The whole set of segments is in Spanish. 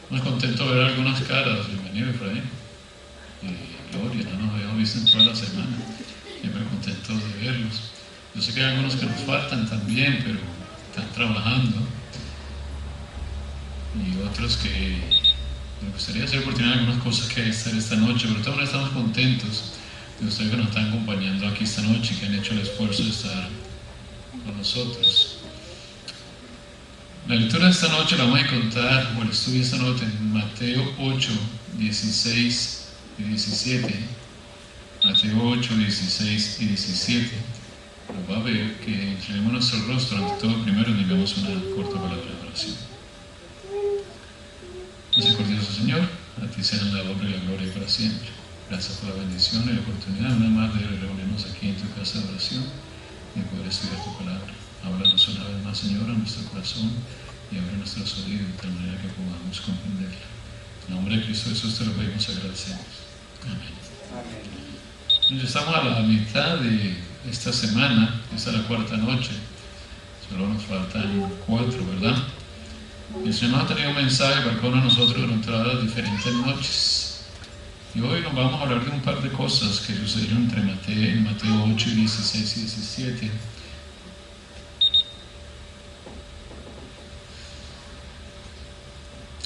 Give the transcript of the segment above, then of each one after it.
Muy contento de ver algunas caras. Bienvenido, Efraín. Gloria, no nos habíamos visto en toda la semana. Siempre contento de verlos. Yo sé que hay algunos que nos faltan también, pero están trabajando. Y otros que me gustaría hacer por tener algunas cosas que hacer esta noche, pero también estamos contentos de ustedes que nos están acompañando aquí esta noche, que han hecho el esfuerzo de estar con nosotros. La lectura de esta noche la vamos a encontrar, o el estudio de esta noche, en Mateo 8, 16 y 17. Mateo 8, 16 y 17. Nos va a ver que inclinemos nuestro rostro ante todo primero y digamos una corta palabra de oración. Misericordioso Señor, a ti sean la honra y la gloria para siempre. Gracias por la bendición y la oportunidad una más de reunirnos aquí en tu casa de oración y de poder estudiar tu palabra. Háblanos una vez más, Señor, a nuestro corazón y abre nuestros oídos de tal manera que podamos comprenderla. En nombre de Cristo Jesús te lo pedimos y agradecemos. Amén. Ya estamos a la mitad de esta semana, esta es la cuarta noche, solo nos faltan 4, ¿verdad? El Señor ha tenido un mensaje para cada uno de nosotros durante las diferentes noches. Y hoy nos vamos a hablar de un par de cosas que sucedieron entre Mateo 8, 16 y 17.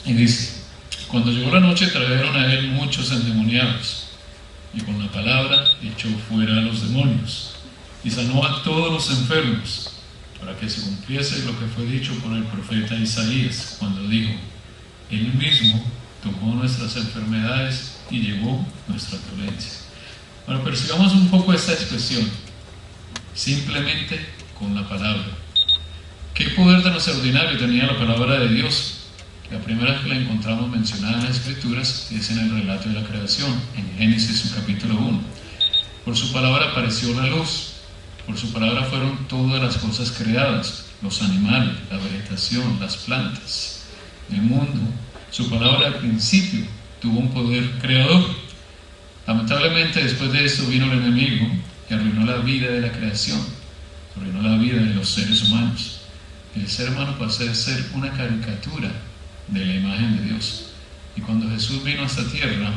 Y dice: cuando llegó la noche trajeron a él muchos endemoniados, y con la palabra echó fuera a los demonios, y sanó a todos los enfermos, para que se cumpliese lo que fue dicho por el profeta Isaías, cuando dijo: Él mismo tomó nuestras enfermedades y llevó nuestras dolencias. Bueno, persigamos un poco esta expresión, simplemente con la palabra. ¿Qué poder tan extraordinario tenía la palabra de Dios? La primera vez que la encontramos mencionada en las Escrituras es en el relato de la creación, en Génesis capítulo 1. Por su palabra apareció la luz, por su palabra fueron todas las cosas creadas, los animales, la vegetación, las plantas, el mundo. Su palabra al principio tuvo un poder creador. Lamentablemente después de esto vino el enemigo y arruinó la vida de la creación, arruinó la vida de los seres humanos. El ser humano pasó a ser una caricatura de la imagen de Dios. Y cuando Jesús vino a esta tierra,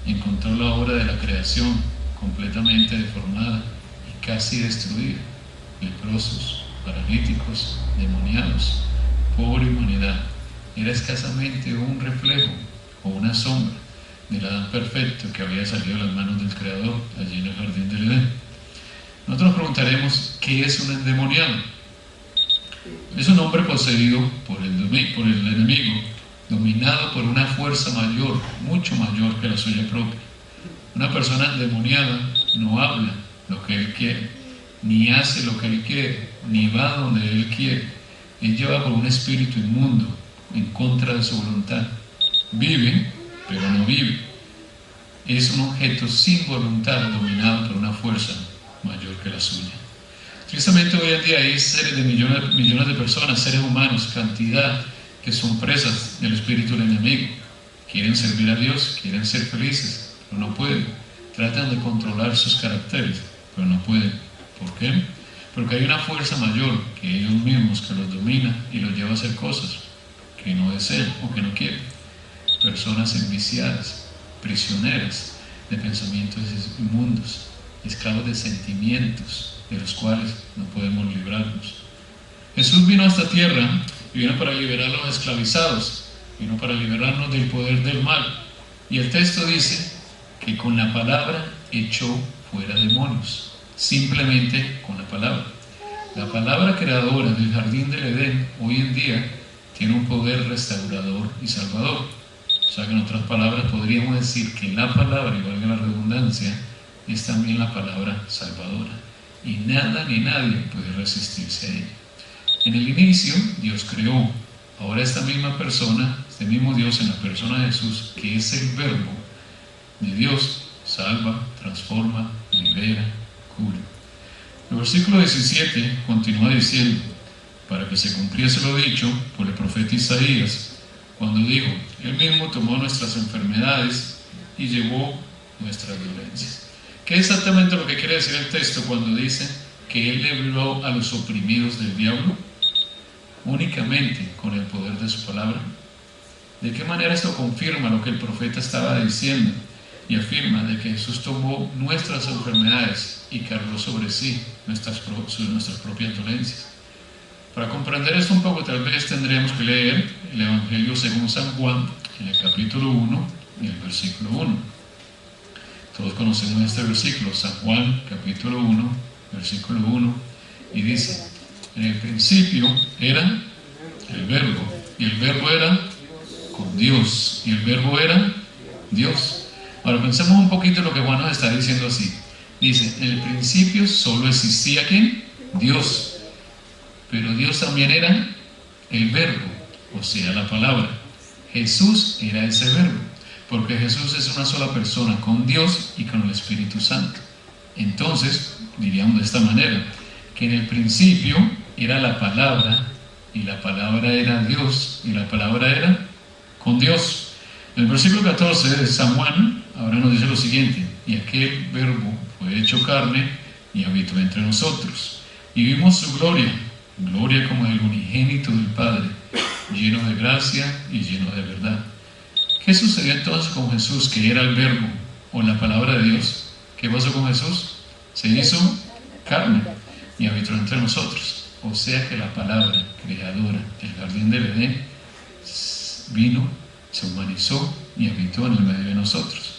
encontró la obra de la creación completamente deformada y casi destruida. Leprosos, paralíticos, demoniados, pobre humanidad. Era escasamente un reflejo o una sombra del Adán perfecto que había salido de las manos del Creador allí en el jardín del Edén. Nosotros nos preguntaremos: ¿qué es un endemoniado? Es un hombre poseído por el enemigo, dominado por una fuerza mayor, mucho mayor que la suya propia. Una persona endemoniada no habla lo que él quiere, ni hace lo que él quiere, ni va donde él quiere. Él lleva por un espíritu inmundo, en contra de su voluntad. Vive, pero no vive. Es un objeto sin voluntad, dominado por una fuerza mayor que la suya. Tristemente hoy en día hay seres de millones de personas, seres humanos, cantidad, que son presas del espíritu del enemigo. Quieren servir a Dios, quieren ser felices, pero no pueden. Tratan de controlar sus caracteres, pero no pueden. ¿Por qué? Porque hay una fuerza mayor que ellos mismos que los domina y los lleva a hacer cosas que no desean o que no quieren. Personas enviciadas, prisioneras de pensamientos inmundos, esclavos de sentimientos de los cuales no podemos librarnos. Jesús vino a esta tierra y vino para liberar a los esclavizados, vino para liberarnos del poder del mal. Y el texto dice que con la palabra echó fuera demonios, simplemente con la palabra. La palabra creadora del jardín del Edén hoy en día tiene un poder restaurador y salvador. O sea que en otras palabras podríamos decir que la palabra, y valga la redundancia, es también la palabra salvadora. Y nada ni nadie puede resistirse a ella. En el inicio Dios creó. Ahora esta misma persona, este mismo Dios en la persona de Jesús, que es el verbo de Dios, salva, transforma, libera, cura. El versículo 17 continúa diciendo: para que se cumpliese lo dicho por el profeta Isaías, cuando dijo: Él mismo tomó nuestras enfermedades y llevó nuestras dolencias. ¿Qué es exactamente lo que quiere decir el texto cuando dice que Él libró a los oprimidos del diablo? Únicamente con el poder de su palabra. ¿De qué manera esto confirma lo que el profeta estaba diciendo? Y afirma de que Jesús tomó nuestras enfermedades y cargó sobre sí nuestras propias dolencias. Para comprender esto un poco, tal vez tendríamos que leer el Evangelio según San Juan, en el capítulo 1 y el versículo 1. Todos conocemos este versículo, San Juan, capítulo 1, versículo 1, y dice: en el principio era el Verbo, y el Verbo era con Dios, y el Verbo era Dios. Ahora pensemos un poquito en lo que Juan nos está diciendo así. Dice, en el principio solo existía ¿quién? Dios. Pero Dios también era el Verbo, o sea, la palabra. Jesús era ese Verbo, porque Jesús es una sola persona con Dios y con el Espíritu Santo. Entonces, diríamos de esta manera, que en el principio era la palabra, y la palabra era Dios, y la palabra era con Dios. En el versículo 14 de San Juan, ahora nos dice lo siguiente: y aquel Verbo fue hecho carne y habitó entre nosotros, y vimos su gloria, gloria como del unigénito del Padre, lleno de gracia y lleno de verdad. ¿Qué sucedió entonces con Jesús, que era el Verbo, o la palabra de Dios? ¿Qué pasó con Jesús? Se hizo carne y habitó entre nosotros. O sea que la palabra creadora del jardín del Edén vino, se humanizó y habitó en el medio de nosotros.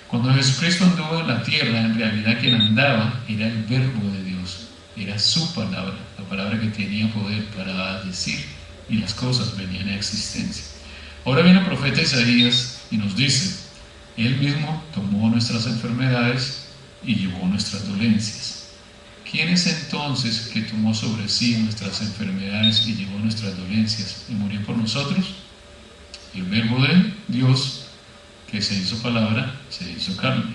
Cuando Jesucristo anduvo en la tierra, en realidad quien andaba era el Verbo de Dios, era su palabra, la palabra que tenía poder para decir, y las cosas venían a existencia. Ahora viene el profeta Isaías y nos dice: Él mismo tomó nuestras enfermedades y llevó nuestras dolencias. ¿Quién es entonces que tomó sobre sí nuestras enfermedades y llevó nuestras dolencias y murió por nosotros? El Verbo de Dios, que se hizo palabra, se hizo carne.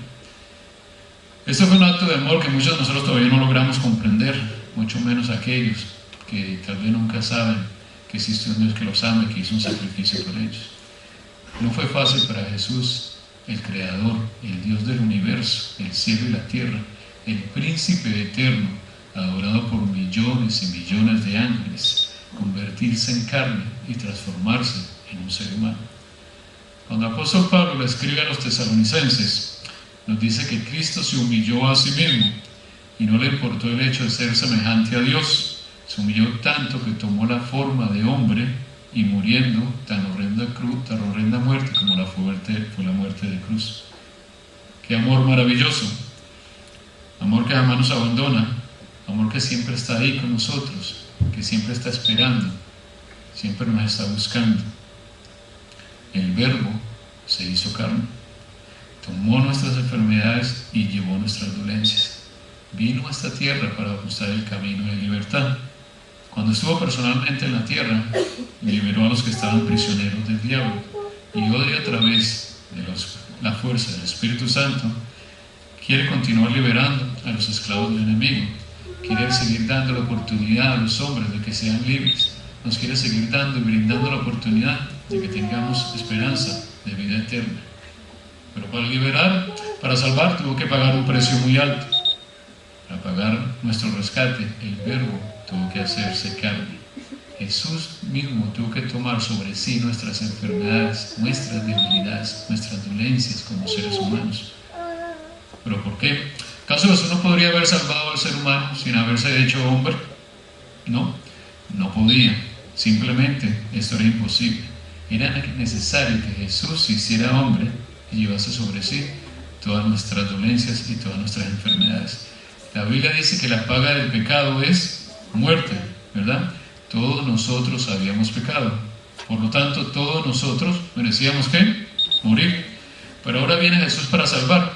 Esto fue un acto de amor que muchos de nosotros todavía no logramos comprender, mucho menos aquellos que tal vez nunca saben que existe un Dios que los ama y que hizo un sacrificio por ellos. No fue fácil para Jesús, el Creador, el Dios del universo, el cielo y la tierra, el Príncipe eterno, adorado por millones y millones de ángeles, convertirse en carne y transformarse en un ser humano. Cuando el apóstol Pablo le escribe a los tesalonicenses, nos dice que Cristo se humilló a sí mismo y no le importó el hecho de ser semejante a Dios. Se humilló tanto que tomó la forma de hombre y muriendo tan horrenda muerte como fue la muerte de cruz. ¡Qué amor maravilloso! Amor que jamás nos abandona, amor que siempre está ahí con nosotros, que siempre está esperando, siempre nos está buscando. El Verbo se hizo carne, tomó nuestras enfermedades y llevó nuestras dolencias. Vino a esta tierra para ajustar el camino de libertad. Cuando estuvo personalmente en la tierra, liberó a los que estaban prisioneros del diablo, y hoy, a través de la fuerza del Espíritu Santo, quiere continuar liberando a los esclavos del enemigo. Quiere seguir dando la oportunidad a los hombres de que sean libres. Nos quiere seguir dando y brindando la oportunidad de que tengamos esperanza de vida eterna. Pero para liberar, para salvar, tuvo que pagar un precio muy alto. Para pagar nuestro rescate, el Verbo tuvo que hacerse carne. Jesús mismo tuvo que tomar sobre sí nuestras enfermedades, nuestras debilidades, nuestras dolencias como seres humanos. ¿Pero por qué? ¿Acaso Jesús no podría haber salvado al ser humano sin haberse hecho hombre? No, no podía. Simplemente esto era imposible. Era necesario que Jesús se hiciera hombre y llevase sobre sí todas nuestras dolencias y todas nuestras enfermedades. La Biblia dice que la paga del pecado es muerte, ¿verdad? Todos nosotros habíamos pecado. Por lo tanto, todos nosotros merecíamos ¿qué? Morir. Pero ahora viene Jesús para salvar.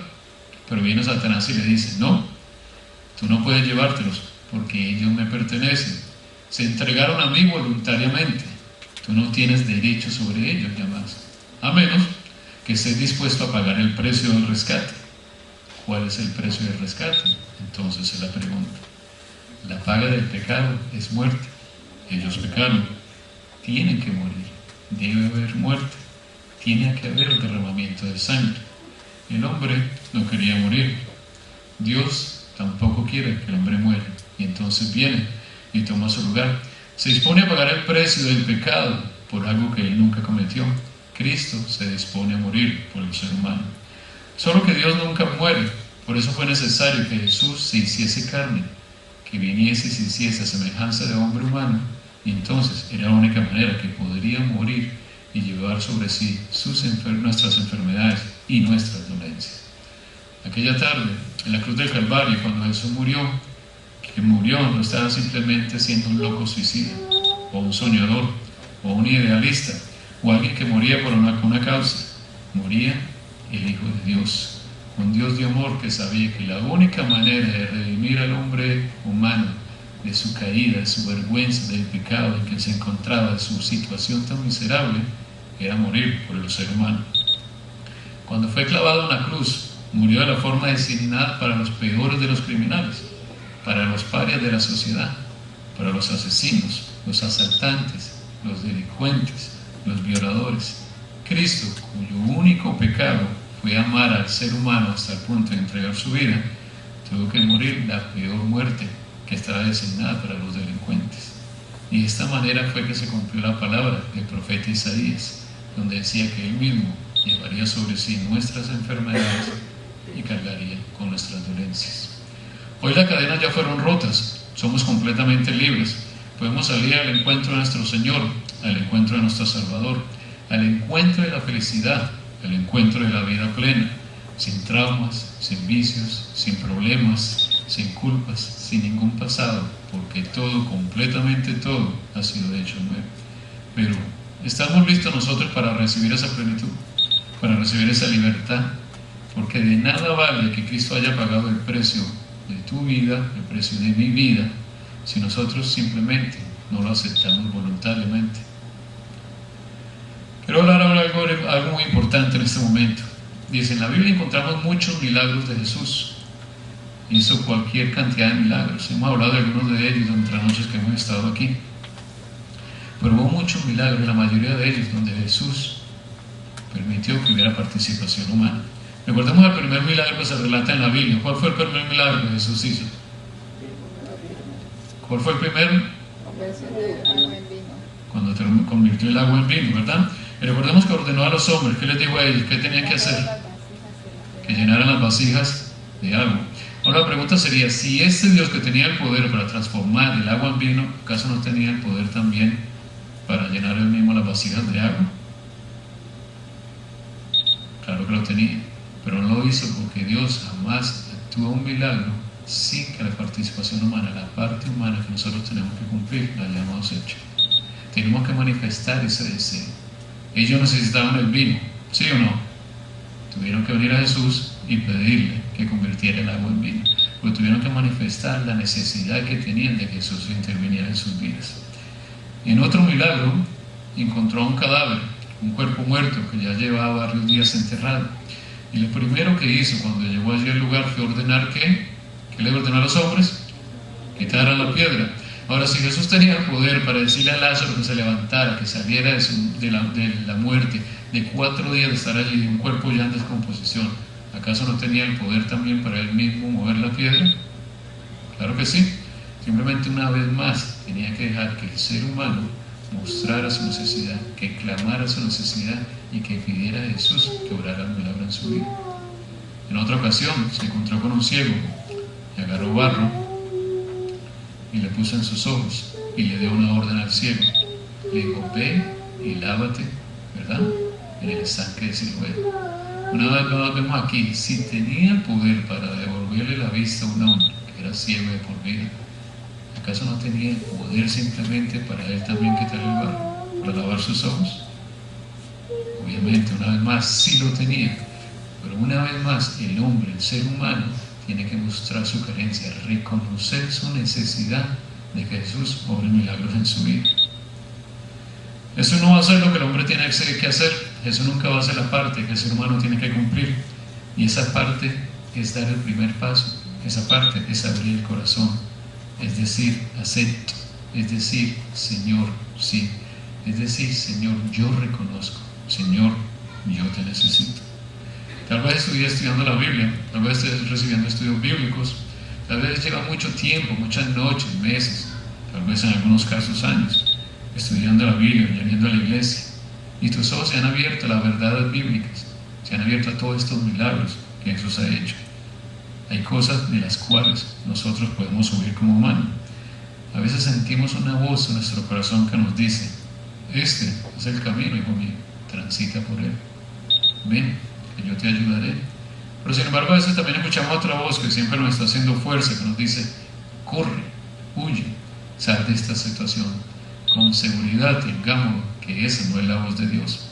Pero viene Satanás y le dice: no, tú no puedes llevártelos porque ellos me pertenecen. Se entregaron a mí voluntariamente. Tú no tienes derecho sobre ellos ya más, a menos que estés dispuesto a pagar el precio del rescate. ¿Cuál es el precio del rescate? Entonces se la pregunta. La paga del pecado es muerte. Ellos pecaron. Tienen que morir. Debe haber muerte. Tiene que haber derramamiento de sangre. El hombre no quería morir. Dios tampoco quiere que el hombre muera. Y entonces viene y toma su lugar. Se dispone a pagar el precio del pecado por algo que él nunca cometió. Cristo se dispone a morir por el ser humano. Solo que Dios nunca muere, por eso fue necesario que Jesús se hiciese carne, que viniese y se hiciese a semejanza de hombre humano, y entonces era la única manera que podría morir y llevar sobre sí nuestras enfermedades y nuestras dolencias. Aquella tarde, en la cruz del Calvario, cuando Jesús murió, que murió no estaba simplemente siendo un loco suicida, o un soñador, o un idealista, o alguien que moría por una causa. Moría el Hijo de Dios, un Dios de amor que sabía que la única manera de redimir al hombre humano de su caída, de su vergüenza, del pecado en que se encontraba, de su situación tan miserable, era morir por el ser humano. Cuando fue clavado en la cruz, murió de la forma designada para los peores de los criminales, para los parias de la sociedad, para los asesinos, los asaltantes, los delincuentes, los violadores. Cristo, cuyo único pecado fue amar al ser humano hasta el punto de entregar su vida, tuvo que morir la peor muerte que estaba designada para los delincuentes. Y de esta manera fue que se cumplió la palabra del profeta Isaías, donde decía que él mismo llevaría sobre sí nuestras enfermedades y cargaría con nuestras dolencias. Hoy las cadenas ya fueron rotas, somos completamente libres, podemos salir al encuentro de nuestro Señor, al encuentro de nuestro Salvador, al encuentro de la felicidad, al encuentro de la vida plena, sin traumas, sin vicios, sin problemas, sin culpas, sin ningún pasado, porque todo, completamente todo, ha sido hecho nuevo. Pero ¿estamos listos nosotros para recibir esa plenitud, para recibir esa libertad? Porque de nada vale que Cristo haya pagado el precio de tu vida, el precio de mi vida, si nosotros simplemente no lo aceptamos voluntariamente. Quiero hablar ahora algo muy importante en este momento. Dice, en la Biblia encontramos muchos milagros de Jesús. Hizo cualquier cantidad de milagros. Hemos hablado de algunos de ellos durante las noches que hemos estado aquí. Pero hubo muchos milagros, la mayoría de ellos, donde Jesús permitió que hubiera participación humana. Recordemos el primer milagro que se relata en la Biblia. ¿Cuál fue el primer milagro que Jesús hizo? ¿Cuál fue el primero? Cuando convirtió el agua en vino, ¿verdad? Y recordemos que ordenó a los hombres, ¿qué les dijo a ellos? ¿Qué tenían que hacer? Que llenaran las vasijas de agua. Ahora la pregunta sería, si este Dios que tenía el poder para transformar el agua en vino, ¿acaso no tenía el poder también para llenar él mismo las vasijas de agua? Claro que lo tenía, pero no lo hizo porque Dios jamás actúa un milagro sin que la participación humana, la parte humana que nosotros tenemos que cumplir, la hayamos hecho. Tenemos que manifestar ese deseo. Ellos necesitaban el vino, ¿sí o no? Tuvieron que venir a Jesús y pedirle que convirtiera el agua en vino, porque tuvieron que manifestar la necesidad que tenían de que Jesús interviniera en sus vidas. En otro milagro, encontró un cadáver, un cuerpo muerto que ya llevaba varios días enterrado. Y lo primero que hizo cuando llegó allí al lugar fue ordenar ¿qué le ordenó a los hombres? Quitaran la piedra. Ahora, si Jesús tenía el poder para decirle a Lázaro que se levantara, que saliera de la muerte, de 4 días de estar allí, un cuerpo ya en descomposición, ¿acaso no tenía el poder también para él mismo mover la piedra? Claro que sí. Simplemente una vez más tenía que dejar que el ser humano mostrara su necesidad, que clamara su necesidad y que pidiera a Jesús que obrara el milagro en su vida. En otra ocasión se encontró con un ciego y agarró barro y le puso en sus ojos y le dio una orden al ciego. Le dijo, ve y lávate, ¿verdad?, en el estanque de Siloé. Una vez más vemos aquí, si tenía el poder para devolverle la vista a un hombre que era ciego de por vida, ¿acaso no tenía el poder simplemente para él también quitarle el barro, para lavar sus ojos? Obviamente, una vez más, sí lo tenía, pero una vez más, el hombre, el ser humano, tiene que mostrar su carencia, reconocer su necesidad de que Jesús obre milagros en su vida. Eso no va a ser lo que el hombre tiene que hacer. Eso nunca va a ser la parte que el ser humano tiene que cumplir. Y esa parte es dar el primer paso. Esa parte es abrir el corazón. Es decir, acepto. Es decir, Señor, sí. Es decir, Señor, yo reconozco. Señor, yo te necesito. Tal vez estuviera estudiando la Biblia, tal vez estés recibiendo estudios bíblicos, tal vez lleva mucho tiempo, muchas noches, meses, tal vez en algunos casos años, estudiando la Biblia, yendo a la iglesia, Y tus ojos se han abierto a las verdades bíblicas, se han abierto a todos estos milagros que Jesús ha hecho. Hay cosas de las cuales nosotros podemos huir como humanos. A veces sentimos una voz en nuestro corazón que nos dice: este es el camino, hijo mío, transita por él. Ven, que yo te ayudaré. Pero sin embargo, a veces también escuchamos otra voz que siempre nos está haciendo fuerza, que nos dice: corre, huye, sal de esta situación. Con seguridad tengamos que esa no es la voz de Dios.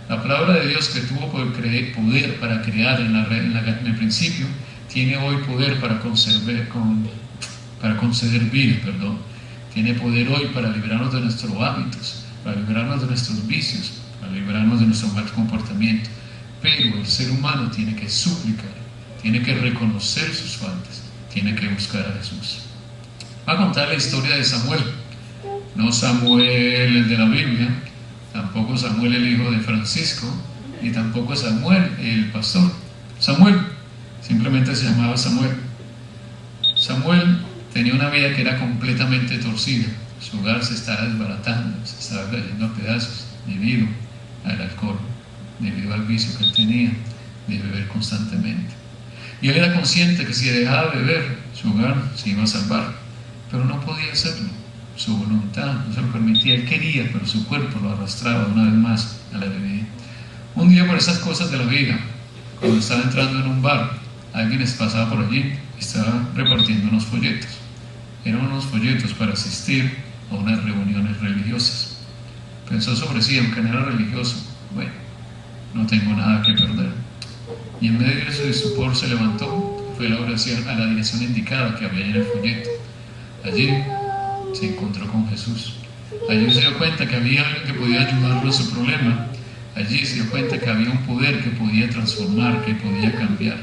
La palabra de Dios, que tuvo poder para crear en el principio, tiene hoy poder para conceder vida, Tiene poder hoy para librarnos de nuestros hábitos, para librarnos de nuestros vicios, para librarnos de nuestro mal comportamiento. Pero el ser humano tiene que suplicar, tiene que reconocer sus faltas, tiene que buscar a Jesús. Va a contar la historia de Samuel. No Samuel el de la Biblia, tampoco Samuel el hijo de Francisco, ni tampoco Samuel el pastor. Samuel, simplemente se llamaba Samuel. Samuel tenía una vida que era completamente torcida. Su hogar se estaba desbaratando, se estaba cayendo a pedazos debido al alcohol, debido al vicio que él tenía de beber constantemente. Y él era consciente que si dejaba de beber, su hogar se iba a salvar, pero no podía hacerlo. Su voluntad no se lo permitía. Él quería, pero su cuerpo lo arrastraba una vez más a la bebida. Un día, por esas cosas de la vida, cuando estaba entrando en un bar, alguien pasaba por allí y estaba repartiendo unos folletos. Eran unos folletos para asistir a unas reuniones religiosas. Pensó sobre sí, aunque no era religioso, bueno, no tengo nada que perder. Y en medio de su estupor se levantó, fue a la dirección indicada que había en el folleto. Allí se encontró con Jesús. Allí se dio cuenta que había alguien que podía ayudarlo a su problema. Allí se dio cuenta que había un poder que podía transformar, que podía cambiar.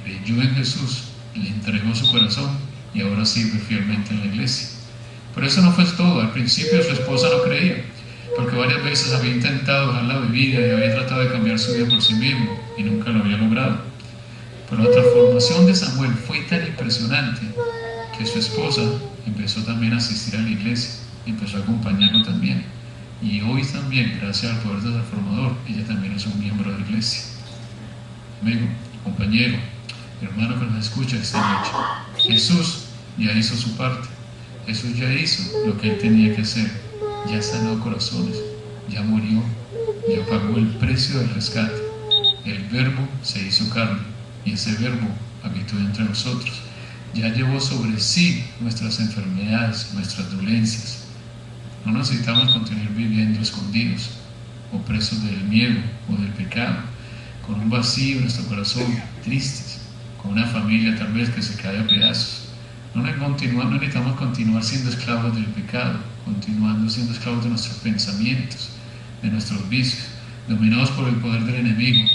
Creyó en Jesús, le entregó su corazón y ahora sirve fielmente en la iglesia. Pero eso no fue todo. Al principio su esposa no creía, porque varias veces había intentado dejar la bebida y había tratado de cambiar su vida por sí mismo y nunca lo había logrado. Pero la transformación de Samuel fue tan impresionante que su esposa empezó también a asistir a la iglesia, empezó a acompañarlo también. Y hoy también, gracias al poder del transformador, ella también es un miembro de la iglesia. Amigo, compañero, hermano que nos escucha esta noche, Jesús ya hizo su parte. Jesús ya hizo lo que él tenía que hacer. Ya sanó corazones, ya murió, ya pagó el precio del rescate. El Verbo se hizo carne y ese Verbo habitó entre nosotros. Ya llevó sobre sí nuestras enfermedades, nuestras dolencias. No necesitamos continuar viviendo escondidos o presos del miedo o del pecado, con un vacío en nuestro corazón, tristes, con una familia tal vez que se cae a pedazos. No necesitamos continuar siendo esclavos del pecado, continuando siendo esclavos de nuestros pensamientos, de nuestros vicios, dominados por el poder del enemigo,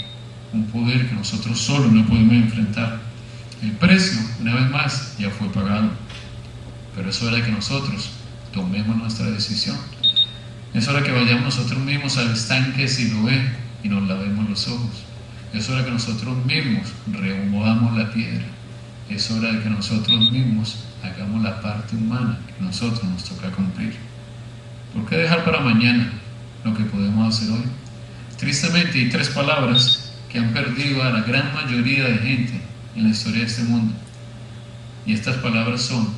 un poder que nosotros solos no podemos enfrentar. El precio, una vez más, ya fue pagado, pero es hora de que nosotros tomemos nuestra decisión. Es hora que vayamos nosotros mismos al estanque de Siloé y nos lavemos los ojos. Es hora que nosotros mismos removamos la piedra. Es hora de que nosotros mismos hagamos la parte humana que nosotros nos toca cumplir. ¿Por qué dejar para mañana lo que podemos hacer hoy? Tristemente hay 3 palabras que han perdido a la gran mayoría de gente en la historia de este mundo. Y estas palabras son: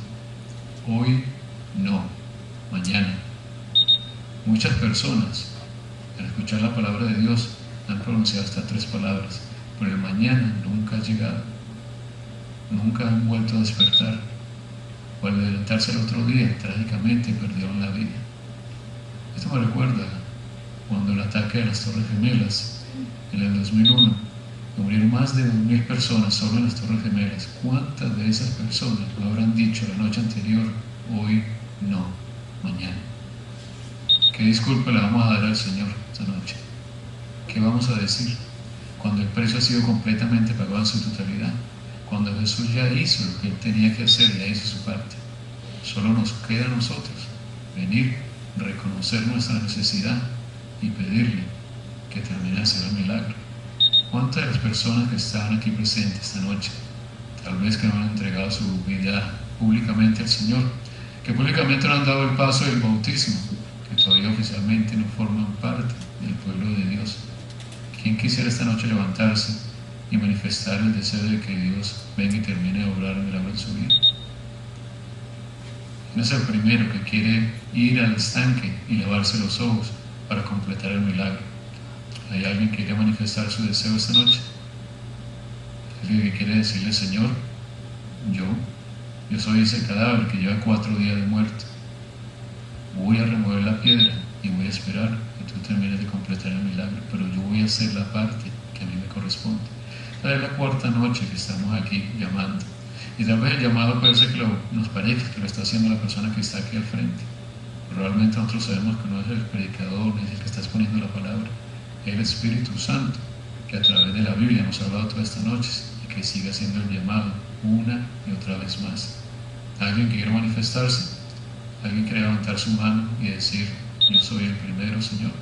hoy no, mañana. Muchas personas, al escuchar la palabra de Dios, han pronunciado estas 3 palabras, pero el mañana nunca ha llegado. Nunca han vuelto a despertar, o al levantarse el otro día, trágicamente perdieron la vida. Esto me recuerda cuando el ataque de las Torres Gemelas en el 2001, murieron más de 2.000 personas solo en las Torres Gemelas. ¿Cuántas de esas personas lo habrán dicho la noche anterior: hoy no, mañana? ¿Qué disculpa le vamos a dar al Señor esta noche? ¿Qué vamos a decir cuando el precio ha sido completamente pagado en su totalidad? Cuando Jesús ya hizo lo que él tenía que hacer, ya hizo su parte. Solo nos queda a nosotros venir, reconocer nuestra necesidad y pedirle que termine de hacer el milagro. ¿Cuántas de las personas que estaban aquí presentes esta noche, tal vez que no han entregado su vida públicamente al Señor, que públicamente no han dado el paso del bautismo, que todavía oficialmente no forman parte del pueblo de Dios. ¿Quién quisiera esta noche levantarse y manifestar el deseo de que Dios venga y termine de obrar el milagro en su vida? ¿Quién es el primero que quiere ir al estanque y lavarse los ojos para completar el milagro? ¿Hay alguien que quiere manifestar su deseo esta noche? ¿Alguien que quiere decirle: Señor, yo soy ese cadáver que lleva 4 días de muerto? Voy a remover la piedra y voy a esperar que tú termines de completar el milagro, pero yo voy a hacer la parte que a mí me corresponde. Esta es la 4ª noche que estamos aquí llamando, y tal vez el llamado puede ser que nos parezca que lo está haciendo la persona que está aquí al frente, pero realmente nosotros sabemos que no es el predicador ni es el que está exponiendo la palabra, es el Espíritu Santo, que a través de la Biblia nos ha hablado todas estas noches y que sigue haciendo el llamado una y otra vez más. ¿Alguien que quiera manifestarse? ¿Alguien quiere levantar su mano y decir: yo soy el primero, Señor?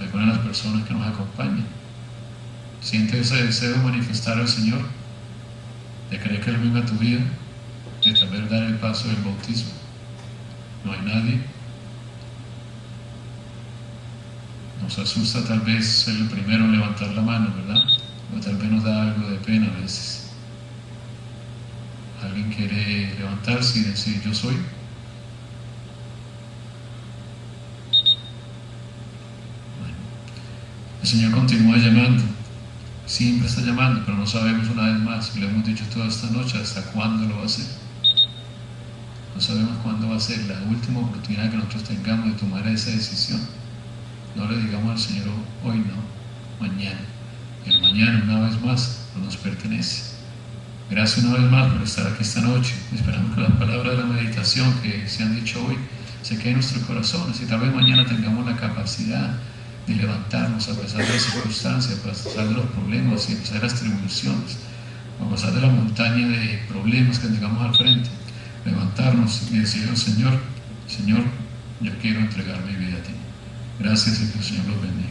¿Alguna de las personas que nos acompañan siente ese deseo de manifestar al Señor, de creer que Él venga a tu vida, de tal vez dar el paso del bautismo? ¿No hay nadie? Nos asusta tal vez ser el primero en levantar la mano, ¿verdad? O tal vez nos da algo de pena a veces. ¿Alguien quiere levantarse y decir: yo soy? El Señor continúa llamando, siempre está llamando, pero no sabemos, una vez más, y lo hemos dicho toda esta noche, hasta cuándo lo va a hacer. No sabemos cuándo va a ser la última oportunidad que nosotros tengamos de tomar esa decisión. No le digamos al Señor: hoy no, mañana. El mañana, una vez más, no nos pertenece. Gracias una vez más por estar aquí esta noche. Esperamos que las palabras de la meditación que se han dicho hoy se queden en nuestros corazones, y tal vez mañana tengamos la capacidad de levantarnos a pesar de las circunstancias, a pesar de los problemas y a pesar de las tribulaciones, a pesar de la montaña de problemas que tengamos al frente, levantarnos y decirle: Señor, yo quiero entregar mi vida a ti. Gracias, y que el Señor los bendiga.